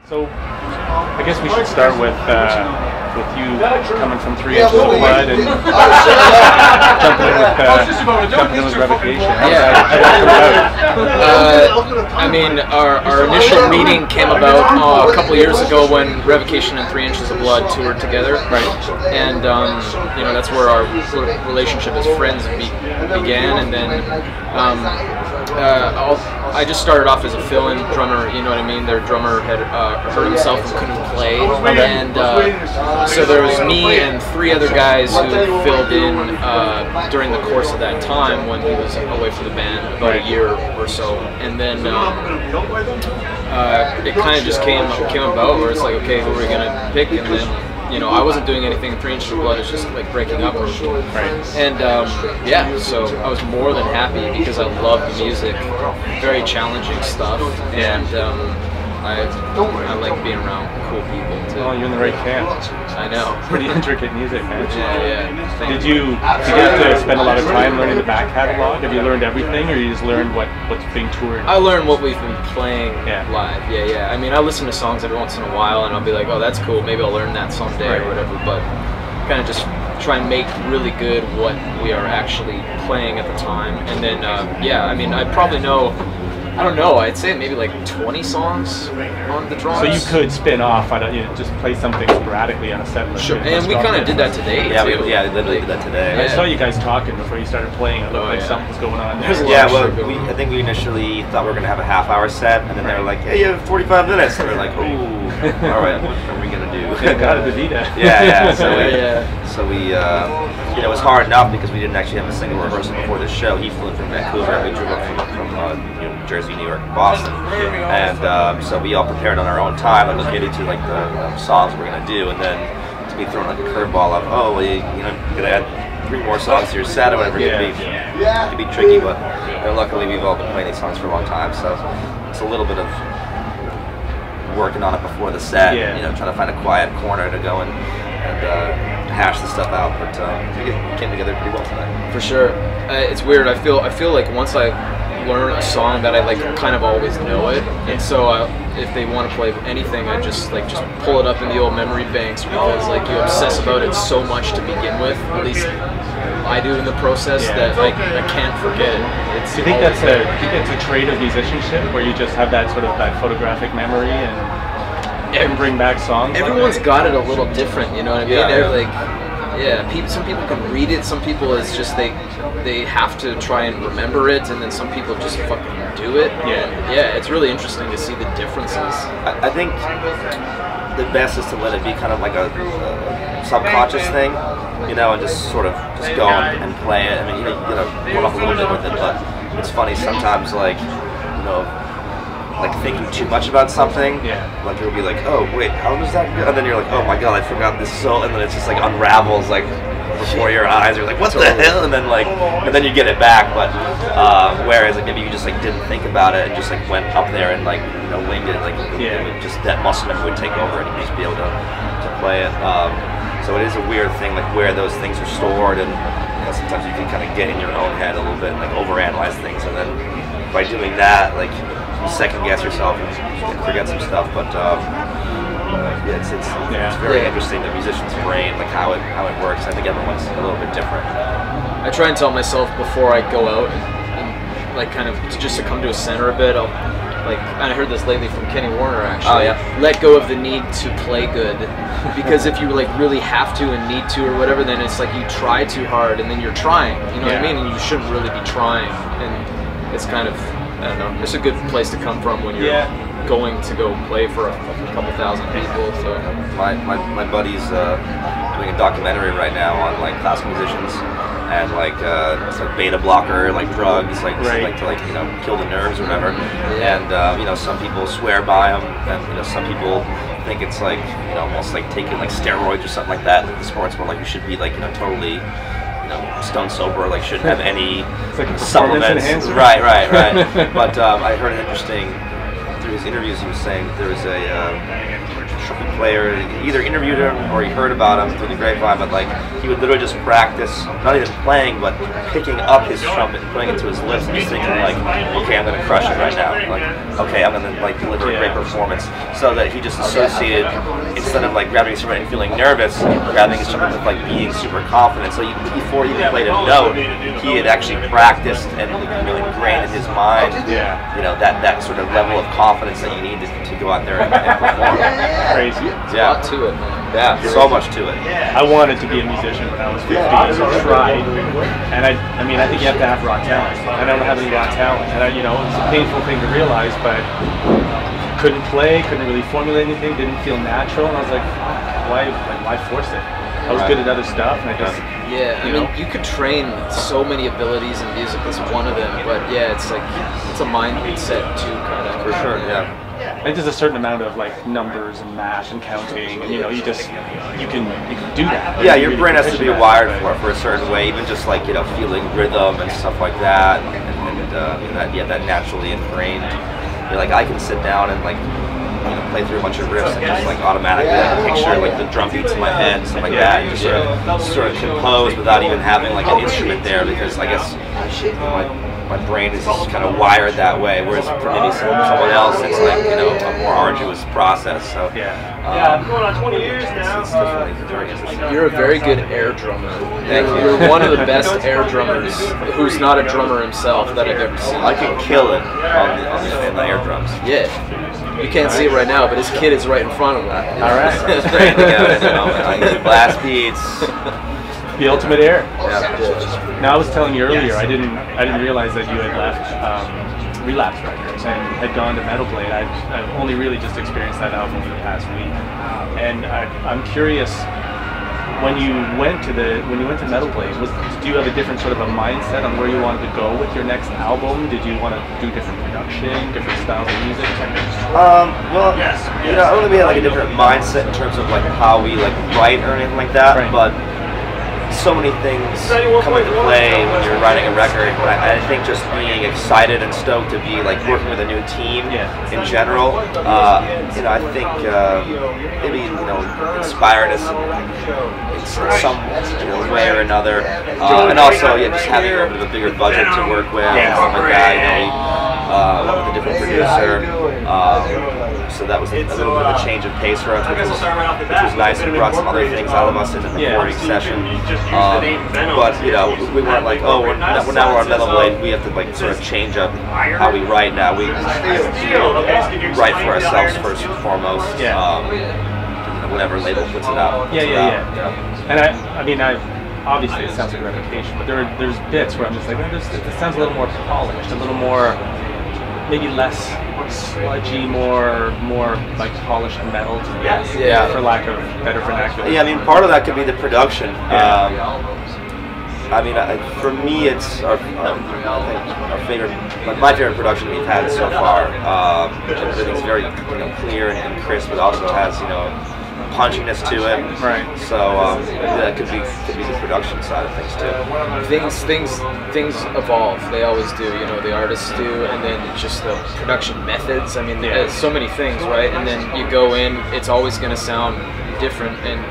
So, I guess we should start with you coming from 3 Inches of Blood and jumping in with Revocation. I mean, our initial meeting came about a couple years ago when Revocation and 3 Inches of Blood toured together. Right. And you know, that's where our relationship as friends began. And then I just started off as a fill-in drummer. You know what I mean? Their drummer had hurt himself and couldn't play, and so there was me and 3 other guys who filled in during the course of that time when he was away from the band, about a year or so. And then it kind of just came about where it's like, okay, who are we gonna pick? And then, you know, I wasn't doing anything. 3 Inches of Blood is just like breaking up. And yeah, so I was more than happy because I love the music, very challenging stuff, and I like being around cool people too. Oh, you're in the right camp. I know. Pretty intricate music, man. Yeah. Did you have to spend a lot of time learning the back catalog? Have you learned everything, or you just learned what's being toured? I learned what we've been playing live. Yeah. I mean, I listen to songs every once in a while, and I'll be like, oh, that's cool. Maybe I'll learn that someday or whatever. But kind of just try and make really good what we are actually playing at the time. And then, yeah, I mean, I probably know. I don't know. I'd say maybe like 20 songs on the drums. So you could spin off. Just play something sporadically on a set list. Sure, and we kind of did that today. Yeah, too. we literally did that today. I saw you guys talking before you started playing. It looked like something was going on. Yeah, well, I think we initially thought we were gonna have a half-hour set, and then they were like, "Hey, you have 45 minutes." And we're like, "Ooh, all right, what are we gonna do?" Got it, Davida. Yeah. So we, you know, it was hard enough because we didn't actually have a single rehearsal before the show. He flew in from Vancouver, and we drove up from New Jersey, New York, and Boston, and so we all prepared on our own time, like looking into like the songs we're gonna do, and then to be thrown like a curveball of, oh, well, you're gonna add 3 more songs to your set or whatever. It could be tricky, but luckily we've all been playing these songs for a long time, so it's a little bit of working on it before the set, you know, trying to find a quiet corner to go and hash the stuff out, but we came together pretty well tonight. For sure. It's weird. I feel like once I learn a song that I like, kind of always know it, and so if they want to play anything, I just pull it up in the old memory banks, because like you obsess about it so much to begin with. At least I do in the process that I can't forget it. Do you think that's a trait of musicianship, where you just have that sort of that photographic memory and can bring back songs? Everyone's got it a little different, you know what I mean? They're like, some people can read it, some people it's just they have to try and remember it, and then some people just fucking do it. Yeah, it's really interesting to see the differences. I think the best is to let it be kind of like a subconscious thing, you know, and just sort of go and play it. I mean, you gotta warm up a little bit with it, but it's funny sometimes, like, you know, like thinking too much about something, like you'll be like, oh wait, how does that go? And then you're like, oh my god, I forgot this, so, and then it's just like unravels like before your eyes. You're like, what the hell? And then you get it back. But whereas like maybe you just like didn't think about it and just like went up there and like, you know, winged it, like it would just, that muscle memory would take over and you'd just be able to play it. So it is a weird thing, like where those things are stored, and you know, sometimes you can kind of get in your own head a little bit and like overanalyze things, and then by doing that, like, you second guess yourself and forget some stuff. But it's very interesting, the musician's brain, like how it works. I think everyone's a little bit different. I try and tell myself before I go out and like kind of just to come to a center a bit. And I heard this lately from Kenny Warner actually. Let go of the need to play good, because if you like really have to and need to or whatever, then it's like you try too hard and then you're trying. You know what I mean? And you shouldn't really be trying. And it's kind of, I don't know, it's a good place to come from when you're going to go play for a couple thousand people. So my buddy's doing a documentary right now on like classical musicians and like it's like beta blocker, like drugs, like to you know, kill the nerves or whatever. And you know, some people swear by them, and you know, some people think it's like, you know, almost like taking like steroids or something like that in sports, where like you should be like, you know, totally, you know, stone sober, like shouldn't have any supplements. Right. But I heard an interesting, through his interviews, he was saying there was a trumpet player, either interviewed him or he heard about him through the grapevine, but like he would literally just practice, not even playing, but picking up his trumpet and putting it to his lips and just thinking like, okay, I'm gonna crush it right now. Like, okay, I'm gonna like deliver a great performance. So that he just associated, instead of like grabbing his trumpet and feeling nervous, grabbing his trumpet with like being super confident. So before he even played a note, he had actually practiced and ingrained in his mind, that sort of level of confidence that you need to go out there and perform. Crazy. There's a lot to it, man. Yeah, so much to it. I wanted to be a musician when I was 15, so I tried. And I think you have to have raw talent. I don't have any raw talent. And it's a painful thing to realize, but couldn't play, couldn't really formulate anything, didn't feel natural, and I was like, why force it? I was good at other stuff, and I just... Yeah, I mean, you could train so many abilities in music. That's one of them, but yeah, it's like, it's a mindset too, kind of. For sure, yeah. I think there's a certain amount of like numbers and math and counting, and you can do that. Yeah, your brain has to be wired for a certain way, even just like feeling rhythm and stuff like that, and that naturally ingrained. Like I can sit down and like play through a bunch of riffs and just like automatically picture like the drum beats in my head and stuff like that, and just sort of compose without even having like an instrument there, because I guess my brain is just kind of wired that way, whereas for maybe someone else it's like a more arduous process. So I'm going on 20 years now. It's definitely very interesting. You're a very good air drummer. Thank you. You're one of the best air drummers who's not a drummer himself that I've ever seen. I can kill it on the air drums. Yeah. You can't see it right now, but his kid is right in front of him. All right. It's breaking out at the moment. I can do blast beats. The ultimate air. Yeah. Now I was telling you earlier, I didn't realize that you had left Relapse Records and had gone to Metal Blade. I've only really just experienced that album for the past week, and I'm curious. When you went to Metal Blade, did you have a different sort of a mindset on where you wanted to go with your next album? Did you want to do different production, different styles of music? Well, I don't think we had like a different mindset in terms of like how we like write or anything like that, but so many things come into play when you're writing a record. But I think just being excited and stoked to be like working with a new team in general, I think maybe inspired us in some way or another, and also just having a bit of a bigger budget to work with and stuff like that. Went with a different producer. So that was a little bit of a change of pace for us, which was nice. It brought some other things out of us in the recording session. But we weren't like, now we're on Metal Blade, we have to like sort of change up how we write now. We write for ourselves first and foremost. Whatever label puts it out. And I obviously it sounds like Revocation, but there's bits where I'm just like, this sounds a little more polished, a little more, maybe less sludgy, more like polished metal, for lack of better vernacular. Yeah, I mean, part of that could be the production. For me, it's our favorite, my favorite production we've had so far. Everything's very clear and crisp, but also has punchiness to it. Right. So that could be the production side of things too. Things evolve. They always do. The artists do, and then just the production methods. I mean, there's so many things, right? And then you go in, it's always going to sound different, and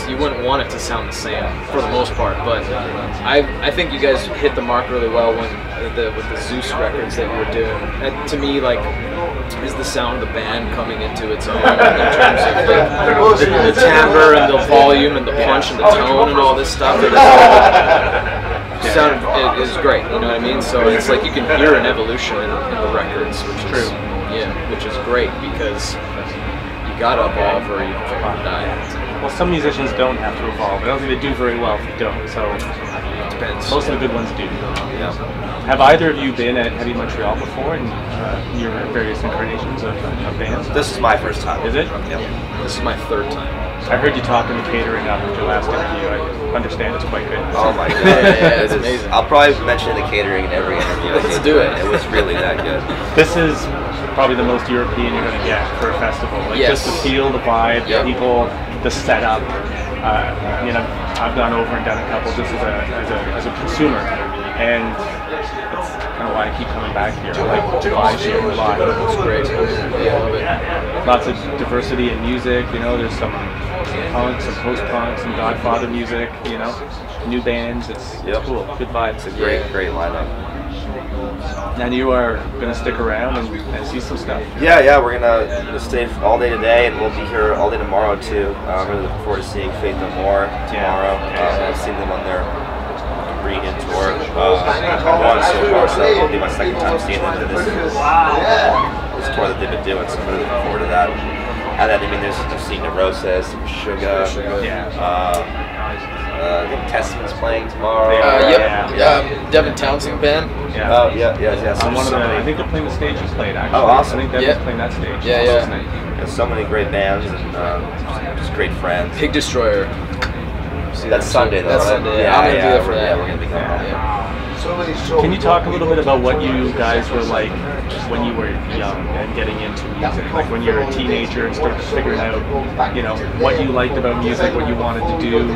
you wouldn't want it to sound the same for the most part. But I think you guys hit the mark really well with the Zeus records that you were doing. That, to me, like, is the sound of the band coming into its own in terms of the timbre and the volume and the punch and the tone and all this stuff. Sound is great, you know what I mean? So it's like you can hear an evolution in the records, which is great, because you gotta evolve or you die. Well, some musicians don't have to evolve. I don't think they do very well if they don't. So it depends. Most of the good ones do. Yeah. Have either of you been at Heavy Montreal before in your various incarnations of bands? This is my first time. Is it? Yep. This is my third time. I heard you talking the catering up at your last interview. I understand it's quite good. Oh my god. It's amazing. I'll probably mention the catering in every interview. Let's do it. It was really that good. This is probably the most European you're going to get for a festival. Like just the feel, the vibe, the people, the setup. I've gone over and done a couple just as a consumer, and that's kind of why I keep coming coming back here. I like live here a lot. It's great. Yeah, I love it. Lots of diversity in music. You know, there's some punk, some post-punk, some Godfather music. You know, new bands. It's cool. Good vibes. It's a great lineup. And you are going to stick around and see some stuff. Yeah, we're gonna stay all day today, and we'll be here all day tomorrow too. I'm really looking forward to seeing Faith No More tomorrow. I've seen them on their reunion tour once so far, so it'll be my second time seeing them in this tour that they've been doing. So I'm really looking forward to that. And then, I mean, I've seen Neurosis, Sugar. I think Testament's playing tomorrow. Devin Townsend band. Oh, yeah. So I think they're playing the stage you played, actually. Oh, awesome. I think Devin's playing that stage. There's so many great bands and just great friends. Pig Destroyer. That's Sunday, though, That's right? Sunday. I'm going to be there for that. Yeah, we're going to be going. Can you talk a little bit about what you guys were like when you were young and getting into music? Like when you were a teenager and started figuring out, you know, what you liked about music, what you wanted to do.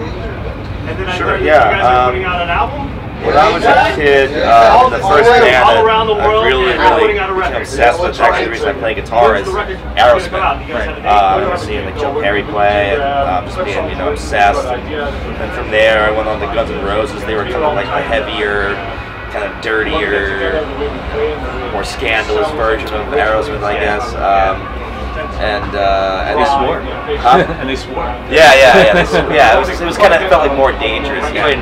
Sure, yeah. When I was a kid, the first band that I really became obsessed with, actually the reason I play guitar, is Aerosmith. I remember seeing like Joe Perry play and just being, you know, obsessed. And from there, I went on to Guns N' Roses. They were kind of like a heavier, kind of dirtier, more scandalous version of Aerosmith, I guess. And they swore. Huh? And they swore. Yeah. It was kind of felt like more dangerous. I mean,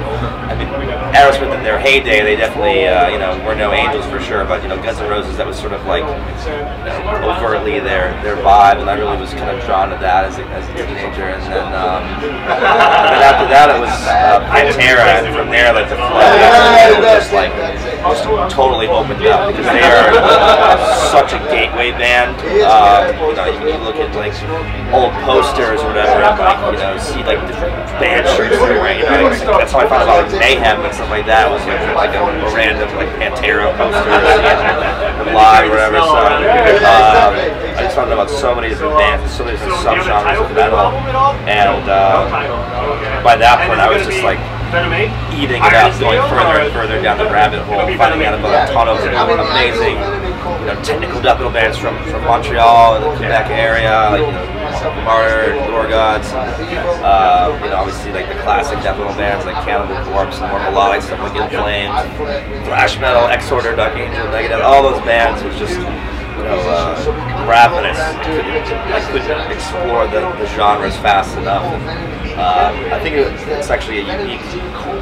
Aerosmith in their heyday, they definitely were no angels for sure. But Guns N' Roses, that was sort of like overtly their vibe, and I really was kind of drawn to that as a teenager. And then after that, it was Pantera, and from there, like the flow just totally opened up because they are such a gateway band. You look at like old posters or whatever, and see like different band shirts they're wearing. That's how I found out about like Mayhem and stuff like that. Was like a random like Pantera poster live or whatever. So I just found out about so many different bands, so many different subgenres of metal, and by that point I was just like eating it up, going further and further down the rabbit hole, finding out about a ton of amazing, technical death metal bands from Montreal and the Quebec area, like Martyr, Gorgods, obviously like the classic death metal bands like Cannibal Corpse and more melodic stuff like In Flames, thrash metal, Exorder, Dark Angel, Negative, all those bands was just ravenous. I couldn't explore the genres fast enough. I think it's actually a unique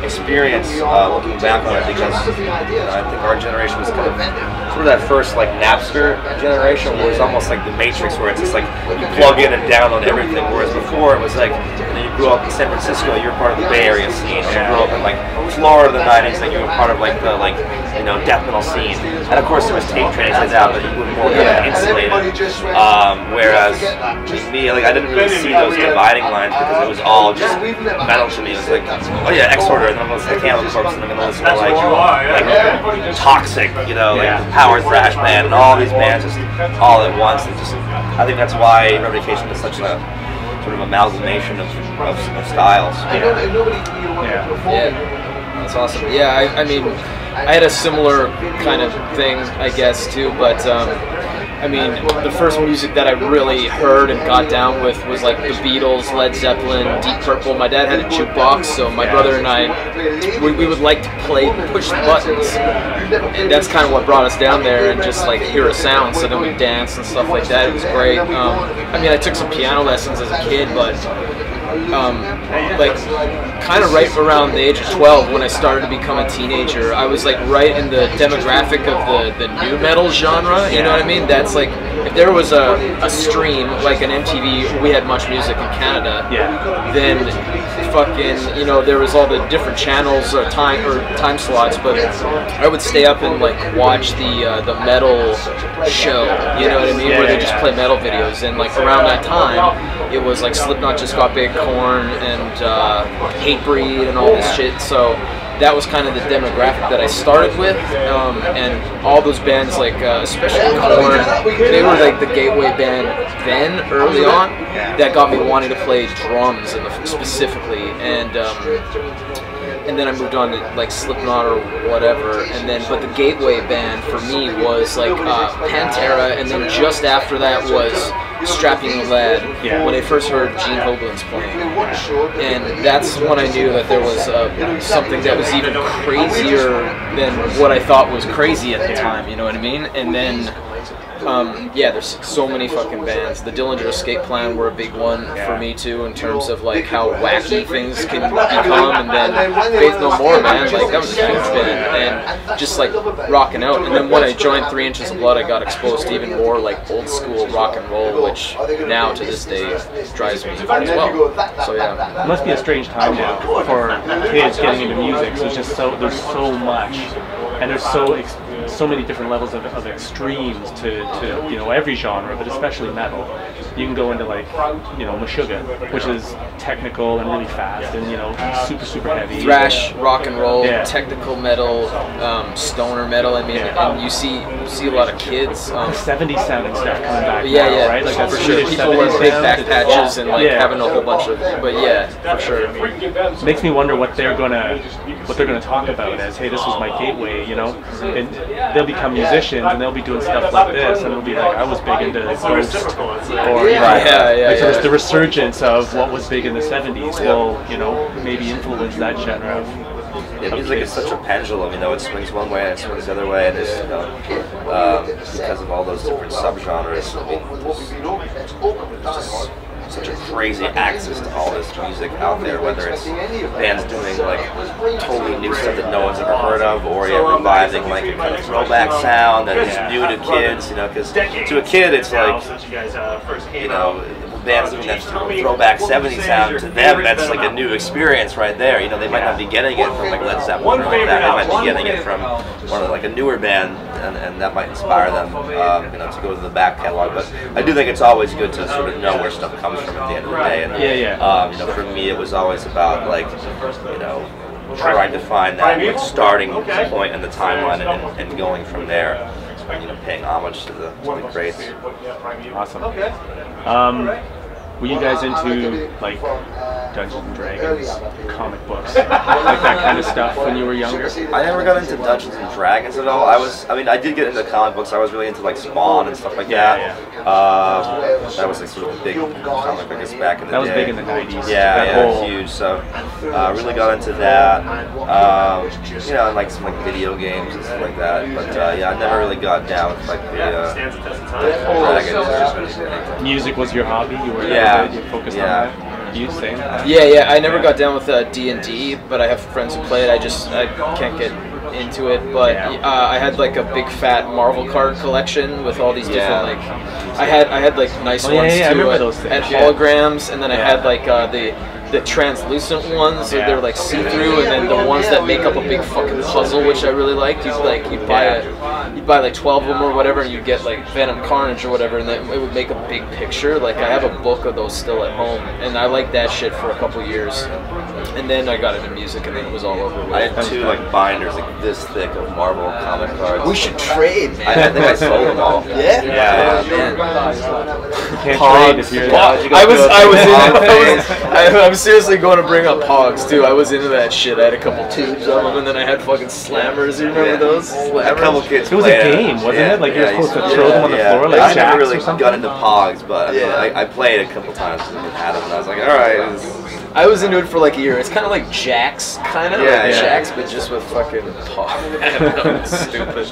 experience looking back on it because I think our generation was kind of sort of that first like Napster generation where it's almost like the Matrix where it's just like you plug in and download everything, whereas before it was like you grew up in San Francisco, you were part of the Bay Area scene, or you grew up in like Florida in the 90s, like you were part of like the death metal scene, and of course there was tape trains like that, but you were more kind of insulated. Whereas me, like I didn't really see those dividing lines because it was all just metal to me. It was like, oh yeah, Exorder, and then it was like Cannibal Corpse, and then I'm gonna listen to like Toxic, like Power Thrash Band, and all these bands just all at once, and just I think that's why Revocation is such a sort of amalgamation of styles. Yeah, that's awesome. Yeah, I mean, I had a similar kind of thing, I guess, too, but I mean, the first music that I really heard and got down with was like the Beatles, Led Zeppelin, Deep Purple. My dad had a jukebox, so my brother and I, we would like to push the buttons, and that's kind of what brought us down there and just like hear a sound. So then we danced and stuff like that. It was great. I mean, I took some piano lessons as a kid, but like kind of right around the age of 12 when I started to become a teenager, I was like right in the demographic of the nu metal genre, you know what I mean? That's like, if there was a stream, like an MTV, we had Much Music in Canada, then fucking, there was all the different channels or time slots, but I would stay up and like watch the metal show, you know what I mean, where they just play metal videos, and like around that time, it was like Slipknot just got big, Korn, and Hatebreed, and all this shit, so that was kind of the demographic that I started with, and all those bands, like especially Korn, they were like the gateway band then, early on, that got me wanting to play drums specifically, and and then I moved on to like Slipknot or whatever, and then but the gateway band for me was like Pantera, and then just after that was Strapping the Lad, when I first heard Gene Hoglan's playing, and that's when I knew that there was something that was even crazier than what I thought was crazy at the time, you know what I mean? And then yeah, there's so many fucking bands. The Dillinger Escape Plan were a big one for me too, in terms of like how wacky things can become. And then Faith No More, man, like that was a huge band, and just like rocking out. And then when I joined 3 Inches of Blood, I got exposed to even more like old school rock and roll, which now to this day drives me as well. So yeah, it must be a strange time now for kids getting into music. So it's just there's so much, and there's so many different levels of extremes to every genre, but especially metal. You can go into like Meshuggah, which is technical and really fast, and super heavy. Thrash, rock and roll, technical metal, stoner metal. I mean, and you see a lot of kids. 70s sounding stuff coming back. now, right? Like for sure. People wear big back patches and like having a whole bunch of. But yeah, for sure. Makes me wonder what they're gonna talk about as, hey, this was my gateway, and they'll become musicians and they'll be doing stuff like this, and it'll be like, I was big into Ghost, or so the resurgence of what was big in the 70s will maybe influence that genre. Yeah, music is such a pendulum, it swings one way and it swings the other way, and it's, because of all those different subgenres, there's just such a crazy access to all this music out there, whether it's bands doing like totally new stuff that no one's ever heard of, or reviving like a kind of throwback sound that is new to kids, because to a kid it's like, bands doing that throwback 70s sound, to them that's like a new experience right there. They might not be getting it from like Led Zeppelin or like that, they might be getting it from one of like a newer band, and that might inspire them to go to the back catalog. But I do think it's always good to sort of know where stuff comes from at the end of the day. And for me it was always about like trying to find that like starting point in the timeline and going from there, paying homage to the greats. Awesome. Were you guys into like Dungeons and Dragons, comic books, like that kind of stuff when you were younger? I never got into Dungeons and Dragons at all. I did get into comic books. I was really into like Spawn and stuff like that. That was like sort of a big comic, I guess, back in the day. That was big in the 90s. Yeah, huge. So really got into that. And like some like video games and stuff like that. But I never really got down with like the Dragons. Music was your hobby? You were you focused on that? You same? Yeah. I never got down with D&D, but I have friends who play it. I can't get into it. But I had like a big fat Marvel card collection with all these different like. I had like nice ones too. I remember those things. At holograms, and then I had like the translucent ones, so they're like see-through, and then the ones that make up a big fucking puzzle, which I really liked. You'd buy like 12 of them or whatever, and you'd get like Venom Carnage or whatever, and then it would make a big picture. Like I have a book of those still at home, and I liked that shit for a couple years. And then I got into music, and then it was all over with. I had 2 like binders like this thick of Marvel comic cards. We should trade, man. I think I sold them all. Yeah, man. You can't trade if you're. I was seriously going to bring up Pogs too. I was into that shit. I had a couple tubes of them, and then I had fucking slammers. You remember those? A couple kids. It was a game, wasn't it? Like you were supposed to throw them on the floor, like I never jacks really or something? got into Pogs, but I played a couple times with Adam, and I was like, all right. I was into it for like a year. It's kind of like Jacks, Jacks, but just with fucking Pogs. It's stupid.